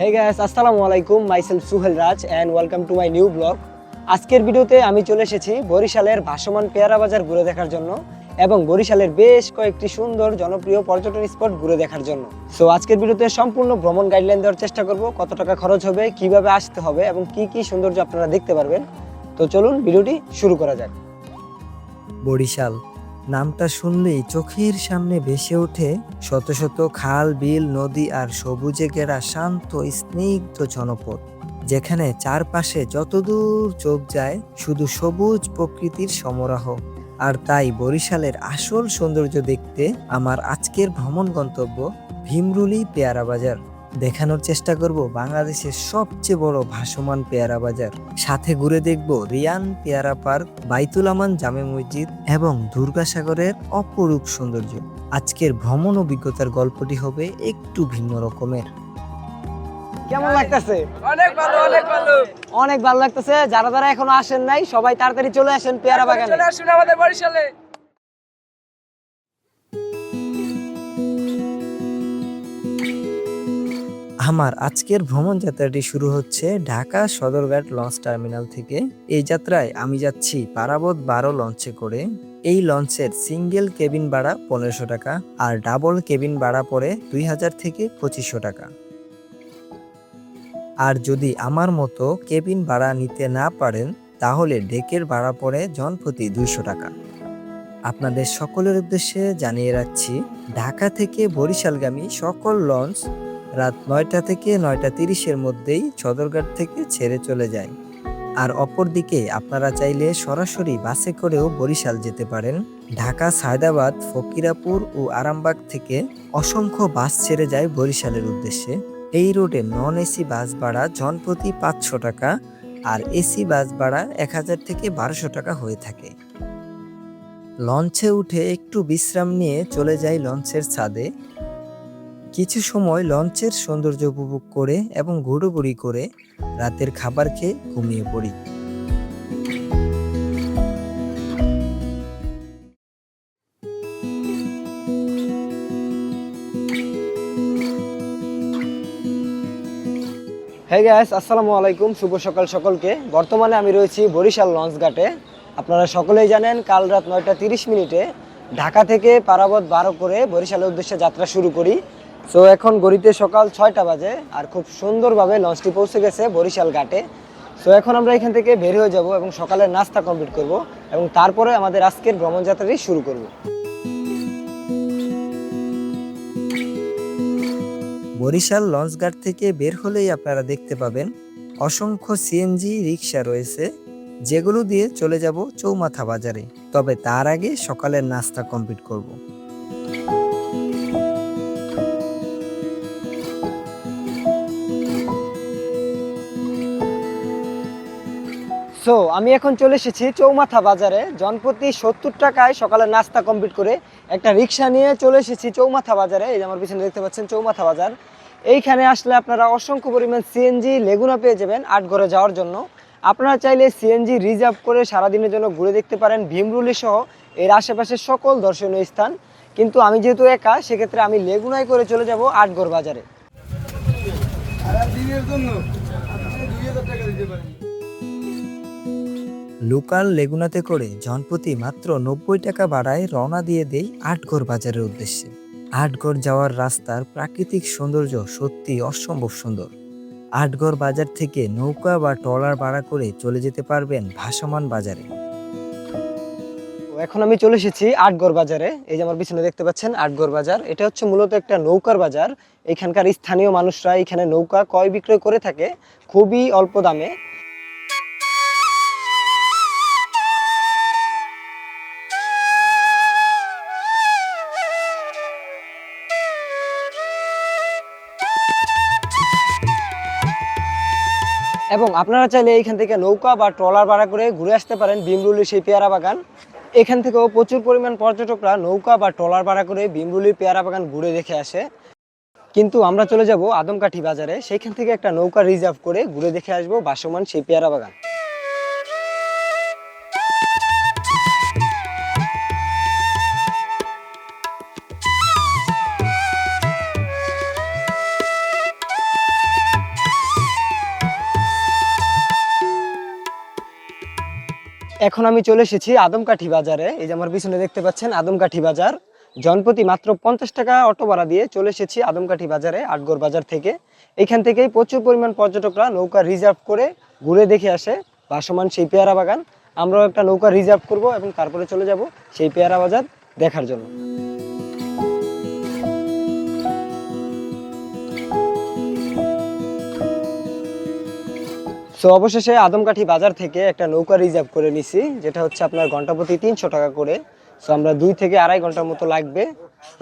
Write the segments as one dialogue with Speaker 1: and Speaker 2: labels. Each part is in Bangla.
Speaker 1: Hey guys, আসসালামু আলাইকুম, myself Suhel Raj and welcome to my new vlog. আজকের ভিডিওতে আমি চলে এসেছি বরিশালের ভাসমান পেয়ারা বাজার ঘুরে দেখার জন্য এবং বরিশালের বেশ কয়েকটি সুন্দর জনপ্রিয় পর্যটন স্পট ঘুরে দেখার জন্য। সো আজকের ভিডিওতে সম্পূর্ণ ভ্রমণ গাইডলাইন দেওয়ার চেষ্টা করব, কত টাকা খরচ হবে, কিভাবে আসতে হবে এবং কি কি সৌন্দর্য আপনারা দেখতে পারবেন। তো চলুন ভিডিওটি শুরু করা যাক।
Speaker 2: বরিশাল নামটা শুনলেই চোখের সামনে ভেসে ওঠে শত শত খাল, বিল, নদী আর সবুজে ঘেরা শান্ত স্নিগ্ধ জনপদ, যেখানে চারপাশে যতদূর চোখ যায় শুধু সবুজ প্রকৃতির সমারোহ। আর তাই বরিশালের আসল সৌন্দর্য দেখতে আমার আজকের ভ্রমণ গন্তব্য ভীমরুলি পেয়ারা বাজার। দেখানোর চেষ্টা করব বাংলাদেশের সবচেয়ে বড় ভাসমান পেয়ারা বাজার, সাথে ঘুরে দেখব রিয়ান পেয়ারা পার্ক, বাইতুল আমান জামে মসজিদ এবং দুর্গাসাগরের অপরূপ সৌন্দর্য। আজকের ভ্রমণ অভিজ্ঞতার গল্পটি হবে একটু ভিন্ন রকমের।
Speaker 1: কেমন লাগতেছে?
Speaker 3: অনেক ভালো, অনেক ভালো।
Speaker 1: অনেক ভালো লাগতেছে। যারা যারা এখনো আসেন নাই সবাই তাড়াতাড়ি চলে আসেন পেয়ারা বাগানে।
Speaker 3: চলে আসুন আমাদের বরিশালে।
Speaker 2: আমার আজকের ভ্রমণ যাত্রাটি শুরু হচ্ছে ঢাকা সদরঘাট লঞ্চ টার্মিনাল থেকে। এই যাত্রায় আমি যাচ্ছি পারাবত 12 লঞ্চে করে। এই লঞ্চের সিঙ্গেল কেবিন ভাড়া 1500 টাকা আর ডাবল কেবিন ভাড়া পড়ে 2000 থেকে 2500 টাকা। আর যদি আমার মতো কেবিন ভাড়া নিতে না পারেন তাহলে ডেকের ভাড়া পড়ে জনপ্রতি 200 টাকা। আপনাদের সকলের উদ্দেশ্যে জানিয়ে রাখছি, ঢাকা থেকে বরিশালগামী সকল লঞ্চ রাত 9টা থেকে 9:30-এর মধ্যেই সদরঘাট থেকে ছেড়ে চলে যায়। আর অপরদিকে আপনারা চাইলে সরাসরি বাসে করেও বরিশাল যেতে পারেন। ঢাকা, সায়দাবাদ, ফকিরাপুর ও আরামবাগ থেকে অসংখ্য বাস ছেড়ে যায় বরিশালের উদ্দেশ্যে। এই রুটে নন এসি বাস ভাড়া জনপ্রতি 500 টাকা আর এসি বাস ভাড়া 1000 থেকে 1200 টাকা হয়ে থাকে। লঞ্চে উঠে একটু বিশ্রাম নিয়ে চলে যাই লঞ্চের ছাদে। কিছু সময় লঞ্চের সৌন্দর্য উপভোগ করে এবং ঘোরাঘুরি করে রাতের খাবার খেয়ে ঘুমিয়ে পড়ি।
Speaker 1: হে গাইস, আসসালামু আলাইকুম, শুভ সকাল সকলকে। বর্তমানে আমি রয়েছি বরিশাল লঞ্চ ঘাটে। আপনারা সকলেই জানেন কাল রাত 9:30 ঢাকা থেকে পারাবত 12 করে বরিশালের উদ্দেশ্যে যাত্রা শুরু করি। সো এখন ঘড়িতে সকাল 6টা বাজে আর খুব সুন্দরভাবে লঞ্চটি পৌঁছে গেছে বরিশাল ঘাটে। সো এখন আমরা এখান থেকে বের হয়ে যাব এবং সকালের নাস্তা কমপ্লিট করব এবং তারপরে আমাদের আজকের ভ্রমণ যাত্রাটি শুরু করব।
Speaker 2: বরিশাল লঞ্চঘাট থেকে বের হলেই আপনারা দেখতে পাবেন অসংখ্য সিএনজি রিক্সা রয়েছে, যেগুলো দিয়ে চলে যাব চৌমাথা বাজারে। তবে তার আগে সকালের নাস্তা কমপ্লিট করব।
Speaker 1: সো আমি এখন চলে এসেছি চৌমাথা বাজারে। জনপ্রতি 70 টাকায় সকালের নাস্তা কমপ্লিট করে একটা রিক্সা নিয়ে চলে এসেছি চৌমাথা বাজারে। এই যে আমার পিছনে দেখতে পাচ্ছেন চৌমাথা বাজার। এইখানে আসলে আপনারা অসংখ্য পরিমাণ সিএনজি লেগুনা পেয়ে যাবেন আটঘরে যাওয়ার জন্য। আপনারা চাইলে সিএনজি রিজার্ভ করে সারাদিনের জন্য ঘুরে দেখতে পারেন ভীমরুলি সহ এর আশেপাশের সকল দর্শনীয় স্থান। কিন্তু আমি যেহেতু একা, সেক্ষেত্রে আমি লেগুনায় করে চলে যাব আটঘর বাজারে।
Speaker 2: লোকাল লেগুনাতে করে জনপ্রতি মাত্র 90 টাকা ভাড়ায় রওনা দিয়ে দেই আটঘর বাজারের উদ্দেশ্যে। আটঘর যাওয়ার রাস্তার প্রাকৃতিক সৌন্দর্য সত্যি অসম্ভব সুন্দর। আটঘর বাজার থেকে নৌকা বা ট্রলার ভাড়া করে চলে যেতে পারবেন ভাসমান বাজারে।
Speaker 1: এখন আমি চলে এসেছি আটঘর বাজারে। এই যে আমার পিছনে দেখতে পাচ্ছেন আটঘর বাজার। এটা হচ্ছে মূলত একটা নৌকার বাজার। এখানকার স্থানীয় মানুষরা এখানে নৌকা ক্রয় বিক্রয় করে থাকে খুবই অল্প দামে। এবং আপনারা চাইলে এইখান থেকে নৌকা বা ট্রলার ভাড়া করে ঘুরে আসতে পারেন ভীমরুলির সেই পেয়ারা বাগান। এখান থেকেও প্রচুর পরিমাণ পর্যটকরা নৌকা বা ট্রলার ভাড়া করে ভীমরুলির পেয়ারা বাগান ঘুরে দেখে আসে। কিন্তু আমরা চলে যাব আদমকাঠি বাজারে, সেইখান থেকে একটা নৌকা রিজার্ভ করে ঘুরে দেখে আসবো ভাসমান সেই পেয়ারা বাগান। এখন আমি চলে এসেছি আদমকাঠি বাজারে। এই যে আমার পিছনে দেখতে পাচ্ছেন আদমকাঠি বাজার। জনপ্রতি মাত্র 50 টাকা অটো ভাড়া দিয়ে চলে এসেছি আদমকাঠি বাজারে, আটগড় বাজার থেকে। এখান থেকেই প্রচুর পরিমাণ পর্যটকরা নৌকা রিজার্ভ করে ঘুরে দেখে আসে ভাসমান সেই পেয়ারা বাগান। আমরাও একটা নৌকা রিজার্ভ করব এবং তারপরে চলে যাব সেই পেয়ারা বাজার দেখার জন্য। তো অবশেষে আদমকাঠি বাজার থেকে একটা নৌকা রিজার্ভ করে নিছি, যেটা হচ্ছে আপনার ঘন্টা প্রতি 300 টাকা করে। সো আমরা 2 থেকে আড়াই ঘন্টার মতো লাগবে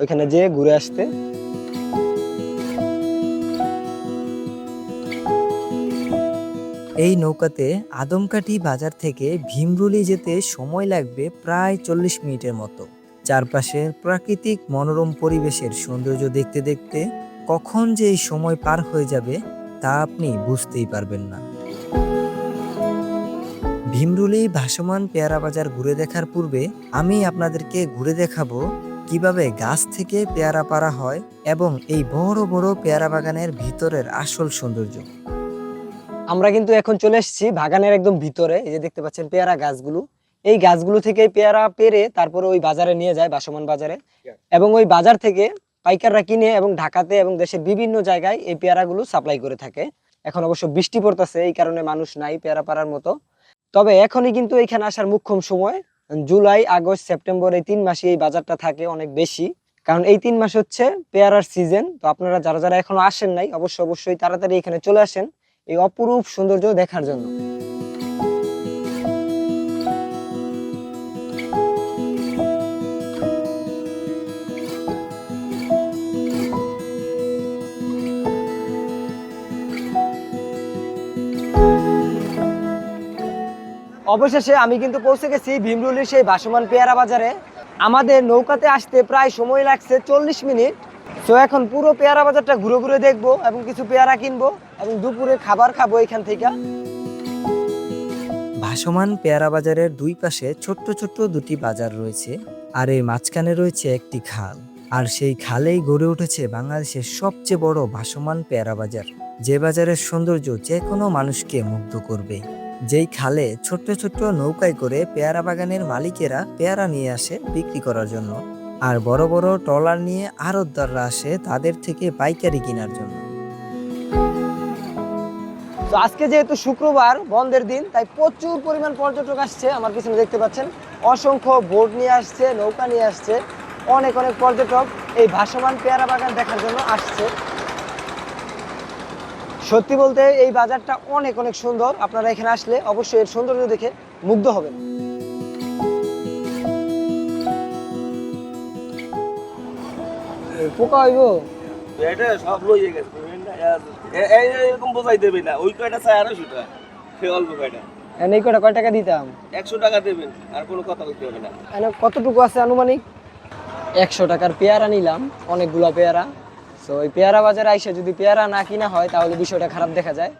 Speaker 1: ওইখানে যেয়ে ঘুরে আসতে।
Speaker 2: এই নৌকাতে আদমকাঠি বাজার থেকে ভীমরুলি যেতে সময় লাগবে প্রায় 40 মিনিটের মতো। চারপাশের প্রাকৃতিক মনোরম পরিবেশের সৌন্দর্য দেখতে দেখতে কখন যে এই সময় পার হয়ে যাবে তা আপনি বুঝতেই পারবেন না। ভীমরুলি ভাসমান পেয়ারা বাজার ঘুরে দেখার পূর্বে আমি আপনাদেরকে ঘুরে দেখাবো কিভাবে গাছ থেকে পেয়ারা পাড়া হয় এবং এই বড় বড় পেয়ারা বাগানের ভিতরের আসল সৌন্দর্য।
Speaker 1: আমরা কিন্তু এখন চলে এসেছি বাগানের একদম ভিতরে। এই যে দেখতে পাচ্ছেন পেয়ারা গাছগুলো, এই গাছগুলো থেকে পেয়ারা পেরে তারপরে ওই বাজারে নিয়ে যায়, ভাসমান বাজারে। এবং ওই বাজার থেকে পাইকাররা কিনে এবং ঢাকাতে এবং দেশের বিভিন্ন জায়গায় এই পেয়ারাগুলো সাপ্লাই করে থাকে। এখন অবশ্য বৃষ্টি পড়তেছে, এই কারণে মানুষ নাই পেয়ারা পাড়ার মতো। তবে এখনই কিন্তু এখানে আসার মুখ্যম সময় জুলাই, আগস্ট, সেপ্টেম্বর, এই 3 মাসে এই বাজারটা থাকে অনেক বেশি, কারণ এই 3 মাস হচ্ছে পেয়ারার সিজন। তো আপনারা যারা যারা এখনো আসেন নাই অবশ্যই তাড়াতাড়ি এখানে চলে আসেন এই অপরূপ সৌন্দর্য দেখার জন্য। অবশেষে আমি কিন্তু পৌঁছে গেছি ভীমরুলির সেই ভাসমান পেয়ারা বাজারে। আমাদের নৌকাতে আসতে প্রায় সময় লাগছে 40 মিনিট। তো এখন পুরো পেয়ারা বাজারটা ঘুরে ঘুরে দেখবো এবং কিছু পেয়ারা কিনবো এবং দুপুরে খাবার খাবো এখান থেকে।
Speaker 2: ভাসমান পেয়ারা বাজারের দুই পাশে ছোট্ট ছোট্ট দুটি বাজার রয়েছে, আর এর মাঝখানে রয়েছে একটি খাল। আর সেই খালেই গড়ে উঠেছে বাংলাদেশের সবচেয়ে বড় ভাসমান পেয়ারা বাজার, যে বাজারের সৌন্দর্য যে কোনো মানুষকে মুগ্ধ করবে। যেই খালে ছোট্ট ছোট্ট নৌকায় করে পেয়ারা বাগানের মালিকেরা পেয়ারা নিয়ে আসে বিক্রি করার জন্য, আর বড় বড় ট্রলার নিয়ে আড়তদাররা আসে তাদের থেকে পাইকারি কেনার জন্য।
Speaker 1: তো আজকে যেহেতু শুক্রবার বন্ধের দিন, তাই প্রচুর পরিমাণ পর্যটক আসছে। আমার পিছনে দেখতে পাচ্ছেন অসংখ্য বোট নিয়ে আসছে, নৌকা নিয়ে আসছে। অনেক পর্যটক এই ভাসমান পেয়ারা বাগান দেখার জন্য আসছে। সত্যি বলতে এই বাজারটা অনেক সুন্দর। আপনারা এখানে আসলে অবশ্যই এর সৌন্দর্য দেখে মুগ্ধ হবেন। পোকা হইব
Speaker 4: এটা সব লইয়ে গেছে এরকম বোঝাই দেবে না, ওই কয়টা চাই আরো সেটা অল্প কয়টা
Speaker 1: এই কটা কয় টাকা দিতাম?
Speaker 4: 100 টাকা দেবেন, আর কোনো কথা বলতে হবে না।
Speaker 1: কতটুকু আছে আনুমানিক? 100 টাকার পেয়ারা নিলাম, অনেকগুলো পেয়ারা। তো ওই পেয়ারা বাজারে আইসা যদি পেয়ারা না কিনা হয় তাহলে বিষয়টা খারাপ দেখা যায়।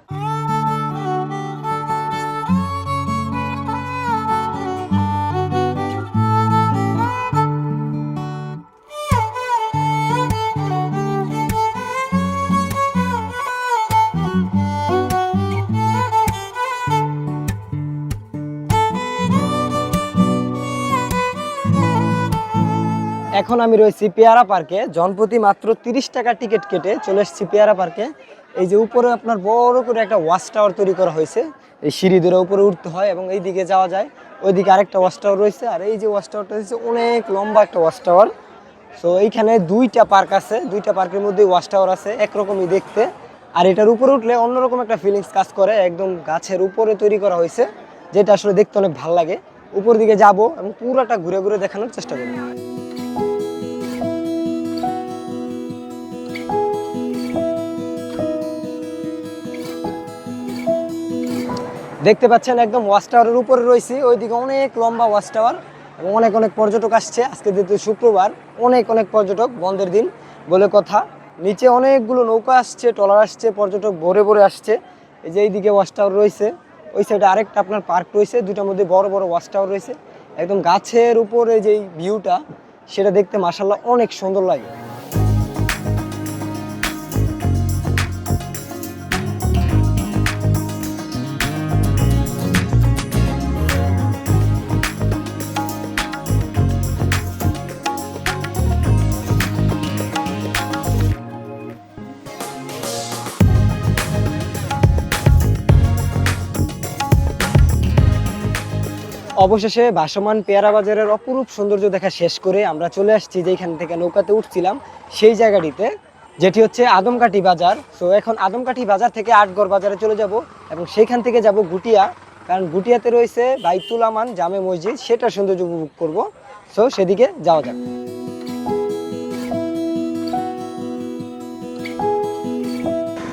Speaker 1: এখন আমি রয়েছি পেয়ারা পার্কে। জনপ্রতি মাত্র 30 টাকা টিকিট কেটে চলে এসেছি পেয়ারা পার্কে। এই যে উপরে আপনার বড় করে একটা ওয়াচ টাওয়ার তৈরি করা হয়েছে, এই সিঁড়ি ধরে উপরে উঠতে হয় এবং এই দিকে যাওয়া যায়। ওইদিকে আরেকটা ওয়াচ টাওয়ার রয়েছে, আর এই যে ওয়াচ টাওয়ারটা হচ্ছে অনেক লম্বা একটা ওয়াচ টাওয়ার। সো এইখানে 2টা পার্ক আছে, 2টা পার্কের মধ্যে ওয়াচ টাওয়ার আছে, একরকমই দেখতে। আর এটার উপরে উঠলে অন্যরকম একটা ফিলিংস কাজ করে, একদম গাছের উপরে তৈরি করা হয়েছে, যেটা আসলে দেখতে অনেক ভালো লাগে। উপর দিকে যাব এবং পুরোটা ঘুরে ঘুরে দেখানোর চেষ্টা করব। দেখতে পাচ্ছেন একদম ওয়াচ টাওয়ারের উপরে রয়েছি, ওইদিকে অনেক লম্বা ওয়াচ টাওয়ার এবং অনেক পর্যটক আসছে। আজকে যেহেতু শুক্রবার, অনেক পর্যটক, বন্ধের দিন বলে কথা। নিচে অনেকগুলো নৌকা আসছে, ট্রলার আসছে, পর্যটক ভরে ভরে আসছে। এই যে এইদিকে ওয়াচ টাওয়ার রয়েছে, ওই সাইডে আরেকটা আপনার পার্ক রয়েছে, দুটার মধ্যে বড় বড় ওয়াচ টাওয়ার রয়েছে। একদম গাছের উপরে যেই ভিউটা, সেটা দেখতে মাশাআল্লাহ অনেক সুন্দর লাগে। অবশেষে ভাসমান পেয়ারা বাজারের অপরূপ সৌন্দর্য দেখা শেষ করে আমরা চলে আসছি যেখান থেকে নৌকাতে উঠছিলাম সেই জায়গাটিতে, যেটি হচ্ছে আদমকাঠি বাজার। সো এখন আদমকাঠি বাজার থেকে আটগড় বাজারে চলে যাব এবং সেইখান থেকে যাব গুটিয়া, কারণ গুটিয়াতে রয়েছে বাইতুল আমান জামে মসজিদ, সেটা সৌন্দর্য উপভোগ করব। সো সেদিকে যাওয়া যাক।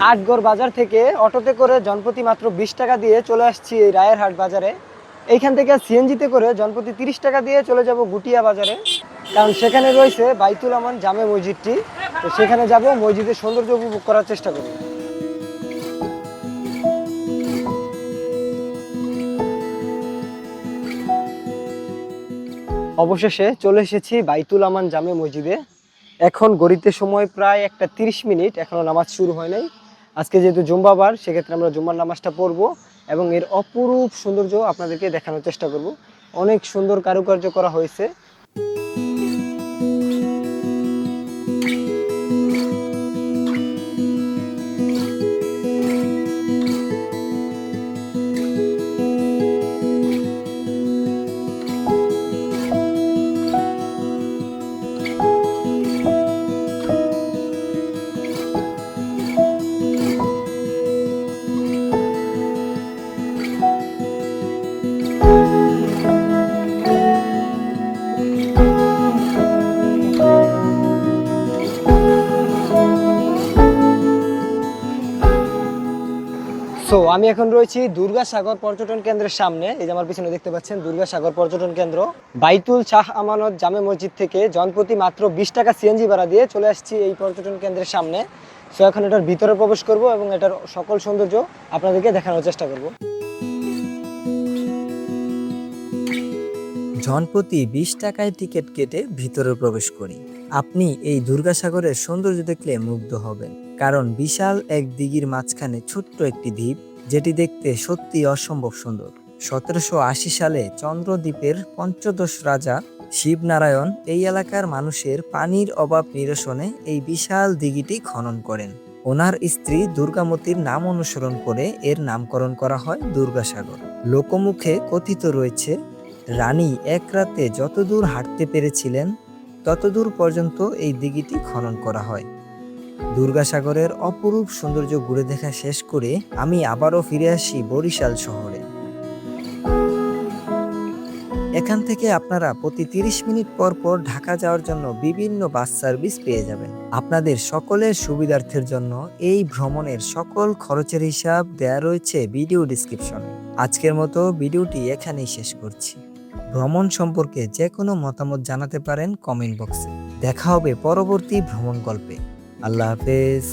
Speaker 1: আটগড় বাজার থেকে অটোতে করে জনপ্রতি মাত্র 20 টাকা দিয়ে চলে আসছি এই রায়েরহাট বাজারে। এইখান থেকে সিএনজিতে করে জনপ্রতি 30 টাকা দিয়ে চলে যাব গুটিয়া বাজারে, কারণ সেখানে রয়েছে বাইতুল আমান জামে মসজিদটি। তো সেখানে যাব, মসজিদের সৌন্দর্য উপভোগ করার চেষ্টা করব। অবশেষে চলে এসেছি বাইতুল আমান জামে মসজিদে। এখন গড়িতে সময় প্রায় 1:30 মিনিট, এখনো নামাজ শুরু হয় নাই। আজকে যেহেতু জুম্মাবার, সেক্ষেত্রে আমরা জুম্মার নামাজটা পড়বো এবং এর অপরূপ সৌন্দর্য আপনাদেরকে দেখানোর চেষ্টা করব। অনেক সুন্দর কারুকার্য করা হয়েছে। সো আমি এখন রয়েছি দুর্গাসাগর পর্যটন কেন্দ্রের সামনে। এই যে আমার পিছনে দেখতে পাচ্ছেন দুর্গাসাগর পর্যটন কেন্দ্র। বাইতুল শাহ আমানত জামে মসজিদ থেকে জনপ্রতি মাত্র 20 টাকা সিএনজি ভাড়া দিয়ে চলে আসছি এই পর্যটন কেন্দ্রের সামনে। সো এখন এটার ভিতরে প্রবেশ করব এবং এটার সকল সৌন্দর্য আপনাদেরকে দেখানোর চেষ্টা করব।
Speaker 2: জনপ্রতি 20 টাকায় টিকিট কেটে ভিতরে প্রবেশ করি। আপনি এই দুর্গাসাগরের সৌন্দর্য দেখলে মুগ্ধ হবেন, কারণ বিশাল এক দিঘির মাঝখানে ছোট্ট একটি দ্বীপ, যেটি দেখতে সত্যি অসম্ভব সুন্দর। 1780 সালে চন্দ্রদ্বীপের পঞ্চদশ রাজা শিবনারায়ণ এই এলাকার মানুষের পানির অভাব নিরসনে এই বিশাল দিঘিটি খনন করেন। ওনার স্ত্রী দুর্গামতির নাম অনুসরণ করে এর নামকরণ করা হয় দুর্গাসাগর। লোকমুখে কথিত রয়েছে, রানী এক রাতে যতদূর হাঁটতে পেরেছিলেন ততদূর পর্যন্ত এই দিঘিটি খনন করা হয়। দুর্গাসাগরের অপরূপ সৌন্দর্য ঘুরে দেখা শেষ করে আমি আবারও ফিরে আসি বরিশাল শহরে। এখান থেকে আপনারা প্রতি 30 মিনিট পর পর ঢাকা যাওয়ার জন্য বিভিন্ন বাস সার্ভিস পেয়ে যাবেন। আপনাদের সকলের সুবিধার্থের জন্য এই ভ্রমণের সকল খরচের হিসাব দেয়া রয়েছে ভিডিও ডিসক্রিপশনে। আজকের মতো ভিডিওটি এখানেই শেষ করছি। ভ্রমণ সম্পর্কে যে কোনো মতামত জানাতে পারেন কমেন্ট বক্সে। দেখা হবে পরবর্তী ভ্রমণ গল্পে। আল্লাহ হাফেজ।